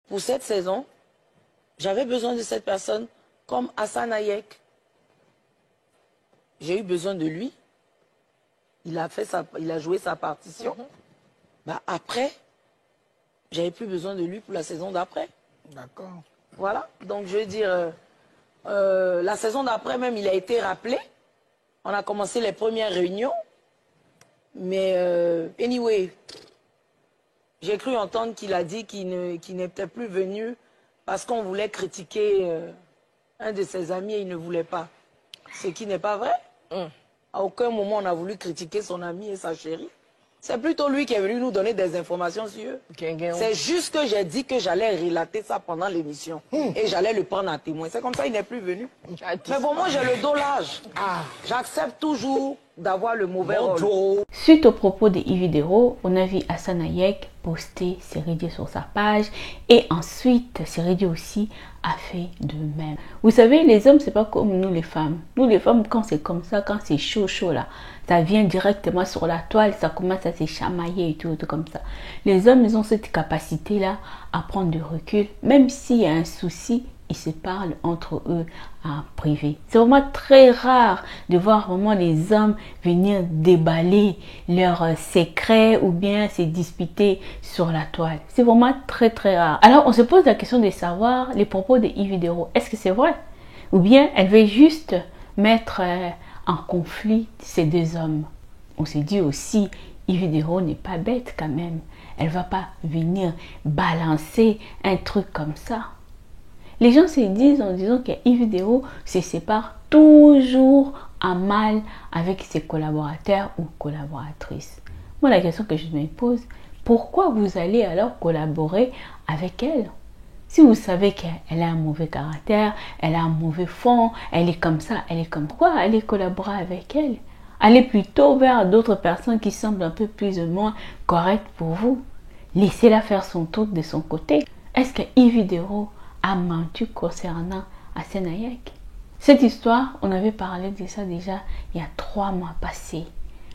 pour cette saison, j'avais besoin de cette personne comme Hassan Hayek. J'ai eu besoin de lui. Il a joué sa partition. Bah, après, j'avais plus besoin de lui pour la saison d'après. D'accord. Voilà. Donc, je veux dire, la saison d'après même, il a été rappelé. On a commencé les premières réunions. Mais, anyway, j'ai cru entendre qu'il a dit qu'il n'était plus venu parce qu'on voulait critiquer un de ses amis et il ne voulait pas. Ce qui n'est pas vrai. À aucun moment, on a voulu critiquer son ami et sa chérie. C'est plutôt lui qui est venu nous donner des informations sur eux. C'est juste que j'ai dit que j'allais relater ça pendant l'émission. Et j'allais le prendre à témoin. C'est comme ça, il n'est plus venu. Mais bon, moi, j'ai le dos large. J'accepte toujours d'avoir le mauvais rôle. Suite aux propos de Ividero, on a vu Hassan Hayek poster Sérédié sur sa page. Et ensuite, Sérédié aussi a fait de même. Vous savez, les hommes, c'est pas comme nous les femmes. Nous les femmes, quand c'est comme ça, quand c'est chaud, chaud là, ça vient directement sur la toile, ça commence à se chamailler et tout comme ça. Les hommes, ils ont cette capacité-là à prendre du recul. Même s'il y a un souci, ils se parlent entre eux en privé. C'est vraiment très rare de voir vraiment les hommes venir déballer leurs secrets ou bien se disputer sur la toile. C'est vraiment très très rare. Alors on se pose la question de savoir les propos de Ividero. Est-ce que c'est vrai? Ou bien elle veut juste mettre en conflit ces deux hommes? On se dit aussi, Ividero n'est pas bête quand même. Elle ne va pas venir balancer un truc comme ça. Les gens se disent en disant qu'Ividero se sépare toujours en mal avec ses collaborateurs ou collaboratrices. Moi, la question que je me pose, pourquoi vous allez alors collaborer avec elle? Si vous savez qu'elle a un mauvais caractère, elle a un mauvais fond, elle est comme ça, elle est comme ça, pourquoi aller collaborer avec elle? Allez plutôt vers d'autres personnes qui semblent un peu plus ou moins correctes pour vous. Laissez-la faire son tour de son côté. Est-ce que Ividero a menti concernant Hassan Hayek? Cette histoire, on avait parlé de ça déjà il y a 3 mois passés.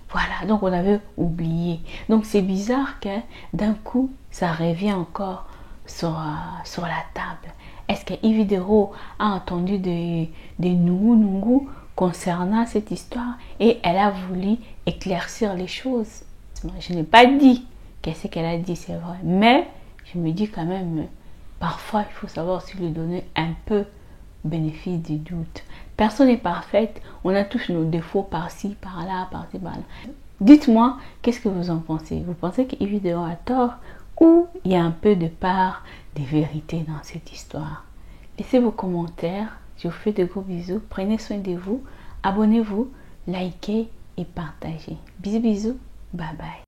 Voilà, donc on avait oublié. Donc c'est bizarre que d'un coup, ça revient encore sur la table. Est-ce que Ividero a entendu des nougou concernant cette histoire et elle a voulu éclaircir les choses? Je n'ai pas dit qu'est-ce qu'elle a dit, c'est vrai. Mais je me dis quand même, parfois il faut savoir aussi lui donner un peu bénéfice du doute. Personne n'est parfaite, on a tous nos défauts par-ci, par-là, par-ci, par-là. Dites-moi, qu'est-ce que vous en pensez? Vous pensez qu'Ividero a tort ou il y a un peu de part de vérité dans cette histoire? Laissez vos commentaires, je vous fais de gros bisous, prenez soin de vous, abonnez-vous, likez et partagez. Bisous bisous, bye bye.